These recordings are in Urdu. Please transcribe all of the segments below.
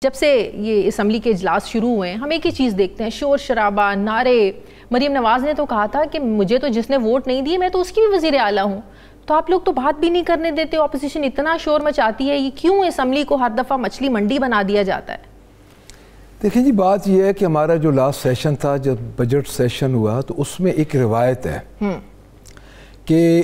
جب سے یہ اسمبلی کے اجلاس شروع ہوئے ہیں ہم ایک ہی چیز دیکھتے ہیں، شور شرابہ، نعرے۔ مریم نواز نے تو کہا تھا کہ مجھے تو جس نے ووٹ نہیں دیے میں تو اس کی بھی وزیر اعلیٰ ہوں، تو آپ لوگ تو بات بھی نہیں کرنے دیتے، اپوزیشن اتنا شور مچاتی ہے، یہ کیوں اسمبلی کو ہر دفعہ مچھلی منڈی بنا دیا جاتا ہے؟ دیکھیں جی، بات یہ ہے کہ ہمارا جو لاسٹ سیشن تھا، جب بجٹ سیشن ہوا تو اس میں ایک روایت ہے کہ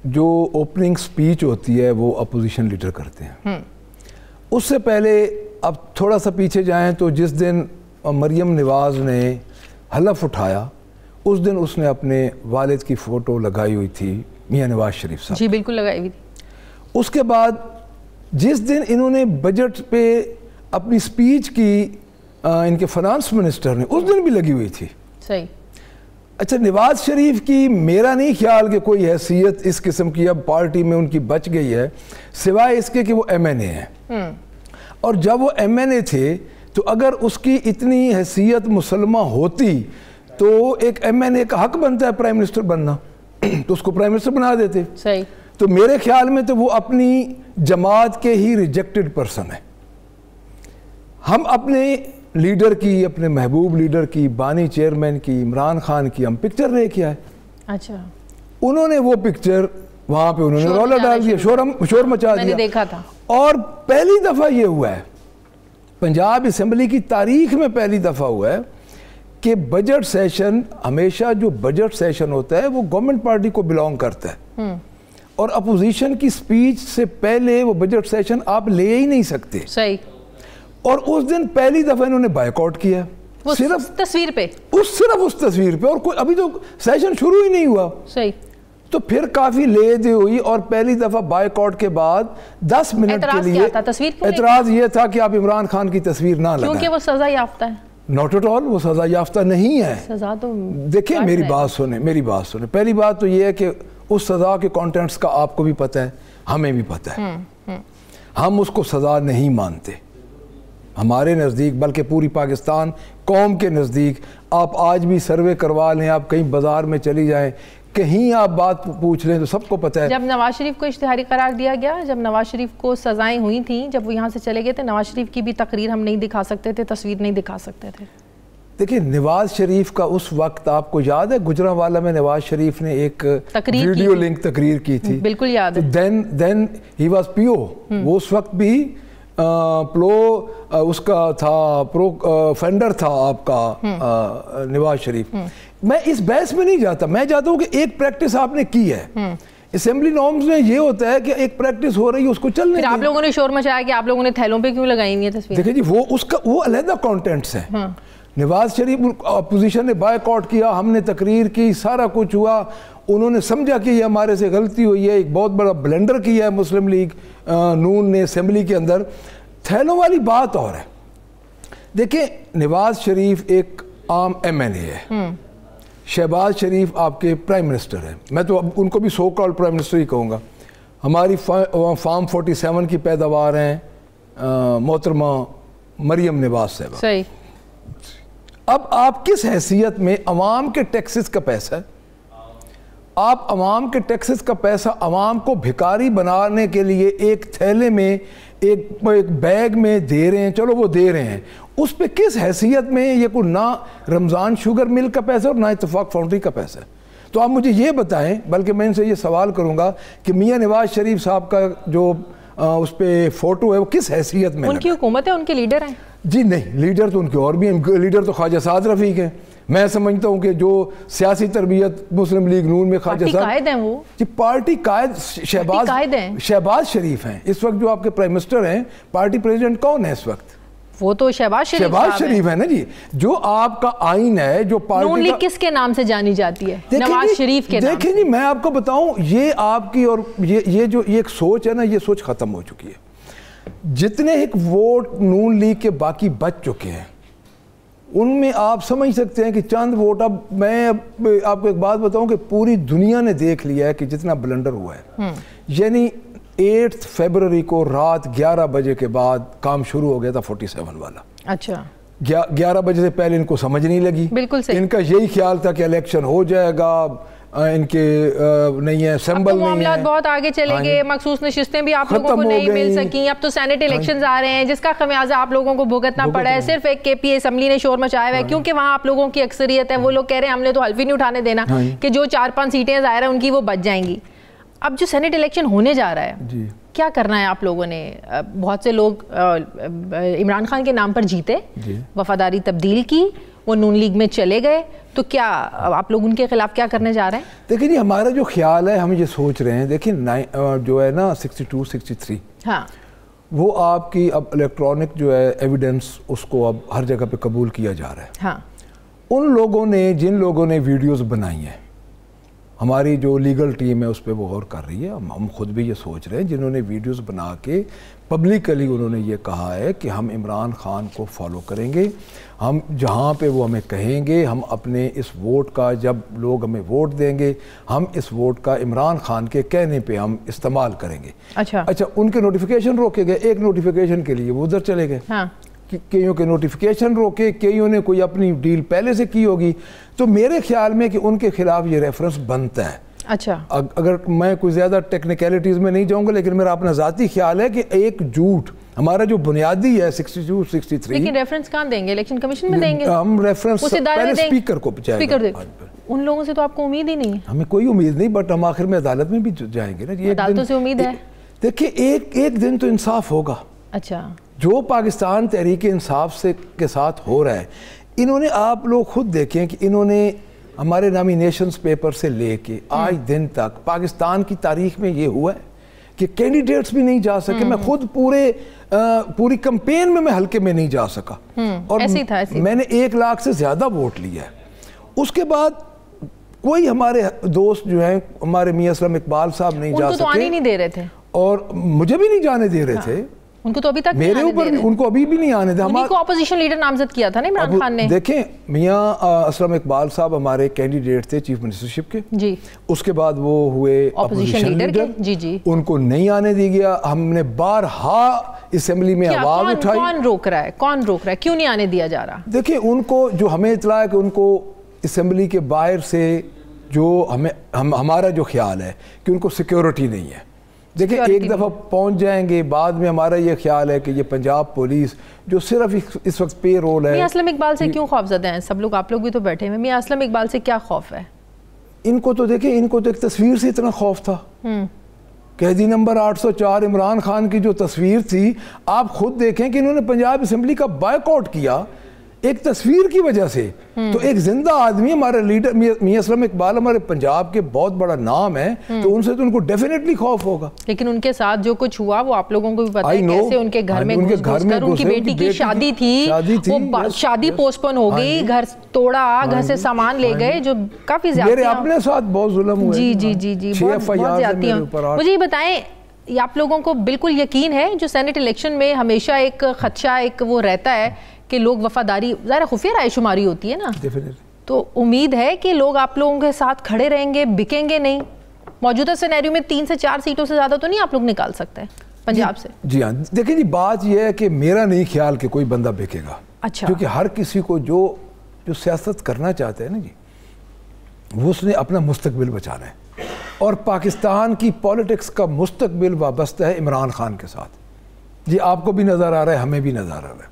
جو اوپننگ سپیچ ہوتی ہے وہ اپوزیشن لیڈر کرتے ہیں۔ اس سے پہلے اب تھوڑا سا پیچھے جائیں تو جس دن مریم نواز نے حلف اٹھایا اس دن اس نے اپنے والد کی فوٹو لگائی ہوئی تھی، میاں نواز شریف صاحب۔ جی بالکل لگائی ہوئی تھی۔ اس کے بعد جس دن انہوں نے بجٹ پہ اپنی سپیچ کی ان کے فنانس منسٹر نے، اس دن بھی لگی ہوئی تھی۔ صحیح۔ اچھا، نواز شریف کی میرا نہیں خیال کہ کوئی حیثیت اس قسم کی اب پارٹی میں ان کی بچ گئی ہے، سوائے اس کے کہ وہ ایم این اے ہیں، اور جب وہ ایم این اے تھے تو اگر اس کی اتنی حیثیت مسلمہ ہوتی تو ایک ایم این اے کا حق بنتا ہے پرائم منسٹر بننا، تو اس کو پرائم منسٹر بنا دیتے۔ صحیح۔ تو میرے خیال میں تو وہ اپنی جماعت کے ہی ریجیکٹڈ پرسن ہے۔ ہم اپنے لیڈر کی، اپنے محبوب لیڈر کی، بانی چیئرمین کی، عمران خان کی ہم پکچر لے کے آئے۔ اچھا۔ انہوں نے وہ پکچر وہاں پہ انہوں نے رولا ڈال دیا، شور مچا دیا۔ میں نے دیکھا تھا۔ اور پہلی دفعہ یہ ہوا ہے پنجاب اسمبلی کی تاریخ میں، پہلی دفعہ ہوا ہے کہ بجٹ سیشن، ہمیشہ جو بجٹ سیشن ہوتا ہے وہ گورنمنٹ پارٹی کو بلانگ کرتا ہے، اور اپوزیشن کی سپیچ سے پہلے وہ بجٹ سیشن آپ لے ہی نہیں سکتے۔ صحیح۔ اور اس دن پہلی دفعہ انہوں نے بائیک آؤٹ کیا، صرف تصویر پہ، صرف اس تصویر پہ، اور کوئی ابھی تو سیشن شروع ہی نہیں ہوا۔ صحیح۔ تو پھر کافی لے دے ہوئی، اور پہلی دفعہ بائیک آؤٹ کے بعد 10 منٹ کے لیے اعتراض یہ تھا کہ آپ عمران خان کی تصویر نہ لگائیں، کیونکہ وہ سزا یافتہ ہے۔ ناٹ ایٹ آل، وہ سزا یافتہ نہیں ہے۔ سزا تو دیکھیں، میری بات سنیں۔ پہلی بات تو یہ ہے کہ اس سزا کے کانٹینٹس کا آپ کو بھی پتہ ہے، ہمیں بھی پتہ ہے، ہم اس کو سزا نہیں مانتے ہمارے نزدیک، بلکہ پوری پاکستان قوم کے نزدیک۔ آپ آج بھی سروے کروا لیں، آپ کہیں بازار میں چلی جائیں، کہیں آپ بات پوچھ لیں تو سب کو پتہ ہے۔ جب نواز شریف کو اشتہاری قرار دیا گیا، جب نواز شریف کو سزائیں ہوئی تھیں، جب وہ یہاں سے چلے گئے تھے، نواز شریف کی بھی تقریر ہم نہیں دکھا سکتے تھے، تصویر نہیں دکھا سکتے تھے۔ دیکھیں، نواز شریف کا اس وقت آپ کو یاد ہے گجرانوالہ میں نواز شریف نے ایک ویڈیو لنک تقریر کی تھی؟ بالکل یاد ہے۔ دین ہی واز پیو، وہ اس وقت بھی اس کا تھا، پرو فینڈر تھا آپ کا نواز شریف۔ میں اس بحث میں نہیں جاتا، میں جاتا ہوں کہ ایک پریکٹس آپ نے کی ہے اسمبلی نارمز میں، یہ ہوتا ہے کہ ایک پریکٹس ہو رہی ہے، اس کو چلنے دیں۔ پھر آپ لوگوں نے شور مچایا کہ آپ لوگوں نے تھیلوں پہ کیوں لگائی ہوئی ہے تصویر؟ دیکھیں جی، وہ علیحدہ کانٹینٹس ہیں۔ نواز شریف اپوزیشن نے بائیک آؤٹ کیا، ہم نے تقریر کی، سارا کچھ ہوا، انہوں نے سمجھا کہ یہ ہمارے سے غلطی ہوئی ہے، ایک بہت بڑا بلنڈر کیا ہے مسلم لیگ نون نے اسمبلی کے اندر۔ تھیلوں والی بات اور ہے۔ دیکھیں، نواز شریف ایک عام ایم این اے ہے، شہباز شریف آپ کے پرائم منسٹر ہیں، میں تو ان کو بھی سو کال پرائم منسٹر ہی کہوں گا۔ ہماری فارم 47 کی پیداوار ہیں محترمہ مریم نواز صاحبہ۔ صحیح۔ اب آپ کس حیثیت میں عوام کے ٹیکسز کا پیسہ ہے، آپ عوام کے ٹیکسز کا پیسہ عوام کو بھکاری بنانے کے لیے ایک تھیلے میں، ایک بیگ میں دے رہے ہیں، چلو وہ دے رہے ہیں، اس پہ کس حیثیت میں؟ یہ کوئی نہ رمضان شوگر مل کا پیسہ اور نہ اتفاق فاؤنڈری کا پیسہ ہے۔ تو آپ مجھے یہ بتائیں، بلکہ میں ان سے یہ سوال کروں گا کہ میاں نواز شریف صاحب کا جو اس پہ فوٹو ہے وہ کس حیثیت میں؟ ان کی حکومت ہے، ان کے لیڈر ہیں۔ جی نہیں، لیڈر تو ان کے اور بھی ہیں، لیڈر تو خواجہ سعد رفیق ہیں۔ میں سمجھتا ہوں کہ جو سیاسی تربیت مسلم لیگ نون میں خواجہ صاحب قائد ہیں، وہ جی پارٹی قائد شہباز شریف ہیں اس وقت، جو آپ کے پرائم منسٹر ہیں۔ پارٹی پریزیڈنٹ کون ہے اس وقت؟ وہ تو شہباز شریف ہے نا جی۔ جو آپ کا آئین ہے، جو پارٹی نون لیگ کس کے نام سے جانی جاتی ہے؟ نواز شریف کے نام۔ دیکھیں جی، میں آپ کو بتاؤں، یہ آپ کی اور یہ جو ایک سوچ ہے نا، یہ سوچ ختم ہو چکی ہے۔ جتنے ایک ووٹ نون لیگ کے باقی بچ چکے ہیں، ان میں آپ سمجھ سکتے ہیں کہ چند ووٹ، اب میں آپ کو ایک بات بتاؤں کہ پوری دنیا نے دیکھ لیا ہے کہ جتنا بلنڈر ہوا ہے، یعنی 8 فیبروری کو رات 11 بجے کے بعد کام شروع ہو گیا تھا 47 والا۔ اچھا۔ 11 بجے سے پہلے ان کو سمجھ نہیں لگی، بالکل صحیح۔ ان کا یہی خیال تھا کہ الیکشن ہو جائے گا، ان کے نہیں ہے، اسمبل نہیں ہے، معاملات بہت آگے چلے گئے، مخصوص نشستیں بھی آپ لوگوں کو نہیں مل سکیں، اب تو سینٹ الیکشنز آ رہے ہیں جس کا خمیازہ آپ لوگوں کو بھگتنا پڑا ہے. صرف ایک کے پی اے اسمبلی نے شور مچایا ہوا ہے کیونکہ وہاں آپ لوگوں کی اکثریت ہے. وہ لوگ کہہ رہے ہیں ہم نے تو حلف ہی نہیں اٹھانے دینا کہ جو 4-5 سیٹیں ظاہر ہیں ان کی وہ بچ جائیں گی. اب جو سینٹ الیکشن ہونے جا رہا ہے کیا کرنا ہے آپ لوگوں نے؟ بہت سے لوگ عمران خان کے نام پر جیتے، وفاداری تبدیل کی، وہ نون لیگ میں چلے گئے، تو کیا آپ لوگ ان کے خلاف کیا کرنے جا رہے ہیں؟ دیکھیں جی ہمارا جو خیال ہے، ہم یہ سوچ رہے ہیں، دیکھیں جو ہے نا 62 63 ہاں وہ آپ کی اب الیکٹرانک جو ہے ایویڈنس اس کو اب ہر جگہ پہ قبول کیا جا رہا ہے. ہاں ان لوگوں نے جن لوگوں نے ویڈیوز بنائی ہیں، ہماری جو لیگل ٹیم ہے اس پہ وہ غور کر رہی ہے، ہم خود بھی یہ سوچ رہے ہیں، جنہوں نے ویڈیوز بنا کے پبلکلی انہوں نے یہ کہا ہے کہ ہم عمران خان کو فالو کریں گے، ہم جہاں پہ وہ ہمیں کہیں گے، ہم اپنے اس ووٹ کا، جب لوگ ہمیں ووٹ دیں گے ہم اس ووٹ کا عمران خان کے کہنے پہ ہم استعمال کریں گے. اچھا ان کے نوٹیفیکیشن روکے گئے، ایک نوٹیفیکیشن کے لیے وہ ادھر چلے گئے. کئیوں کے نوٹیفیکیشن روکے، کئیوں نے کوئی اپنی ڈیل پہلے سے کی ہوگی. تو میرے خیال میں کہ ان کے خلاف یہ ریفرنس بنتا ہے. اچھا اگر میں کوئی زیادہ ٹیکنیکلٹیز میں نہیں جاؤں گا، لیکن میرا اپنا ذاتی خیال ہے کہ ایک جھوٹ ہمارا جو بنیادی ہے 62 63. لیکن ریفرنس کہاں دیں گے؟ الیکشن کمیشن میں دیں گے؟ ہم ریفرنس پہلے اسپیکر کو جائے گا. ان لوگوں سے تو آپ کو امید ہی نہیں ہے؟ ہمیں کوئی امید نہیں، بٹ ہم آخر میں عدالت میں بھی جائیں گے نا. عدالتوں سے امید ہے؟ دیکھیں ایک دن تو انصاف ہوگا. اچھا جو پاکستان تحریک انصاف کے ساتھ ہو رہا ہے، انہوں نے، آپ لوگ خود دیکھیں کہ انہوں نے ہمارے نامینیشنز پیپر سے لے کے آج دن تک پاکستان کی تاریخ میں یہ ہوا ہے کہ کینڈیڈیٹس بھی نہیں جا سکے. میں خود پوری کمپین میں حلقے میں نہیں جا سکا، اور میں نے 1 لاکھ سے زیادہ ووٹ لیا ہے. اس کے بعد کوئی ہمارے دوست جو ہیں، ہمارے میاں اسلم اقبال صاحب نہیں جا سکے، ان کو تو آنے نہیں دے رہے تھے، اور مجھے بھی نہیں جانے دے رہے تھے. ان کو تو ابھی تک میرے اوپر ان کو ابھی بھی نہیں آنے دے. انہیں کو اپوزیشن لیڈر نامزد کیا تھا نا عمران خان نے. دیکھیں میاں اسلم اقبال صاحب ہمارے کینڈیڈیٹ تھے چیف منسٹرشپ کے، جی اس کے بعد وہ ہوئے اپوزیشن لیڈر. جی ان کو نہیں آنے دی گیا. ہم نے بارہا اسمبلی میں آواز اٹھائی. کون روک رہا ہے؟ کیوں نہیں آنے دیا جا رہا؟ دیکھیں ان کو جو ہمیں اطلاع ہے کہ ان کو اسمبلی کے باہر سے جو ہمارا جو خیال ہے کہ ان کو سیکیورٹی نہیں ہے. دیکھیں ایک دفعہ پہنچ جائیں گے، بعد میں ہمارا یہ خیال ہے کہ یہ پنجاب پولیس جو صرف اس وقت پے رول ہے. میاں اسلم اقبال سے کیوں خوف زدہ ہیں سب لوگ؟ آپ لوگ بھی تو بیٹھے ہیں. میاں اسلم اقبال سے کیا خوف ہے؟ ان کو تو دیکھیں، ان کو تو ایک تصویر سے اتنا خوف تھا. قیدی نمبر 804 عمران خان کی جو تصویر تھی، آپ خود دیکھیں کہ انہوں نے پنجاب اسمبلی کا بائیک آؤٹ کیا ایک تصویر کی وجہ سے. تو ایک زندہ آدمی، ہمارا لیڈر میاں اسلم اقبال ہمارے پنجاب کے بہت بڑا نام ہے، تو ان سے تو ان کو ڈیفینیٹلی خوف ہوگا. لیکن ان کے ساتھ جو کچھ ہوا وہ آپ لوگوں کو بھی پتہ ہے، کیسے ان کے گھر میں گھس کر ان کی بیٹی کی شادی تھی، وہ شادی پوسٹ پون ہو گئی، گھر توڑا، گھر سے سامان لے گئے، جو کافی زیادہ میرے اپنے ساتھ بہت ظلم ہوئے. جی بہت زیادتی ہیں. مجھے یہ بتائیں، آپ لوگوں کو بالکل یقین ہے جو سینٹ الیکشن میں ہمیشہ ایک خدشہ ایک وہ رہتا ہے کہ لوگ وفاداری، ظاہر خفیہ رائے شماری ہوتی ہے نا، تو امید ہے کہ لوگ آپ لوگوں کے ساتھ کھڑے رہیں گے، بکیں گے نہیں؟ موجودہ سینیریو میں 3 سے 4 سیٹوں سے زیادہ تو نہیں آپ لوگ نکال سکتے پنجاب سے؟ جی ہاں، دیکھیں جی بات یہ ہے کہ میرا نہیں خیال کہ کوئی بندہ بکے گا. اچھا. کیونکہ ہر کسی کو جو سیاست کرنا چاہتا ہے نا جی، وہ اس نے اپنا مستقبل بچانا ہے، اور پاکستان کی پولیٹکس کا مستقبل وابستہ ہے عمران خان کے ساتھ. جی آپ کو بھی نظر آ رہا ہے، ہمیں بھی نظر آ رہا ہے.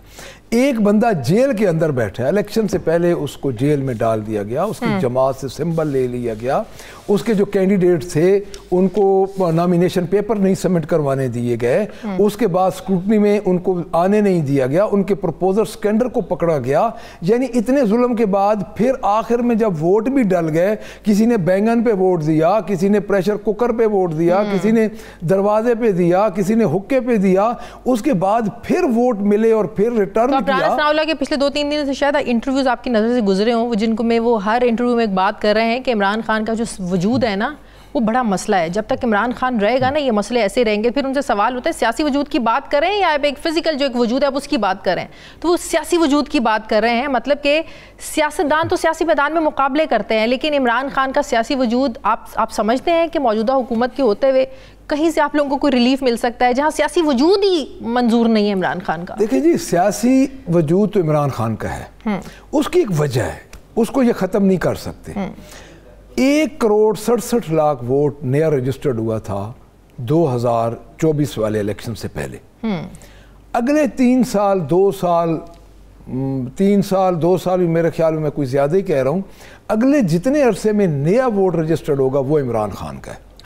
ایک بندہ جیل کے اندر بیٹھا ہے، الیکشن سے پہلے اس کو جیل میں ڈال دیا گیا، اس کی جماعت سے سمبل لے لیا گیا، اس کے جو کینڈیڈیٹ تھے ان کو نامینیشن پیپر نہیں سبمٹ کروانے دیے گئے، اس کے بعد سکروٹنی میں ان کو آنے نہیں دیا گیا، ان کے پروپوزر سکینڈر کو پکڑا گیا. یعنی اتنے ظلم کے بعد پھر آخر میں جب ووٹ بھی ڈل گئے، کسی نے بینگن پہ ووٹ دیا، کسی نے پریشر کوکر پہ ووٹ دیا، کسی نے دروازے پہ دیا، کسی نے حکے پہ دیا، اس کے بعد پھر ووٹ ملے اور پھر ریٹرن کیا. ثناءاللہ کے پچھلے 2-3 دنوں سے شاید انٹرویوز آپ کی نظر سے گزرے ہوں، جن کو میں وہ ہر انٹرویو میں ایک بات کر رہے ہیں کہ عمران خان کا جو وجود ہے نا وہ بڑا مسئلہ ہے. جب تک عمران خان رہے گا نا یہ مسئلے ایسے رہیں گے. پھر ان سے سوال ہوتا ہے سیاسی وجود کی بات کریں یا ایک فزیکل جو ایک وجود ہے آپ اس کی بات کریں؟ تو وہ سیاسی وجود کی بات کر رہے ہیں. مطلب کہ سیاستدان تو سیاسی میدان میں مقابلے کرتے ہیں، لیکن عمران خان کا سیاسی وجود آپ سمجھتے ہیں کہ موجودہ حکومت کے ہوتے ہوئے کہیں سے آپ لوگوں کو کوئی ریلیف مل سکتا ہے جہاں سیاسی وجود ہی منظور نہیں ہے عمران خان کا؟ دیکھیں جی سیاسی وجود تو عمران خان کا ہے، اس کی ایک وجہ ہے، اس کو یہ ختم نہیں کر سکتے. 1,67,00,000 ووٹ نیا رجسٹرڈ ہوا تھا 2024 والے الیکشن سے پہلے. اگلے 3 سال 2 سال میرے خیال میں کوئی زیادہ ہی کہہ رہا ہوں, اگلے جتنے عرصے میں نیا ووٹ رجسٹرڈ ہوگا وہ عمران خان کا ہے.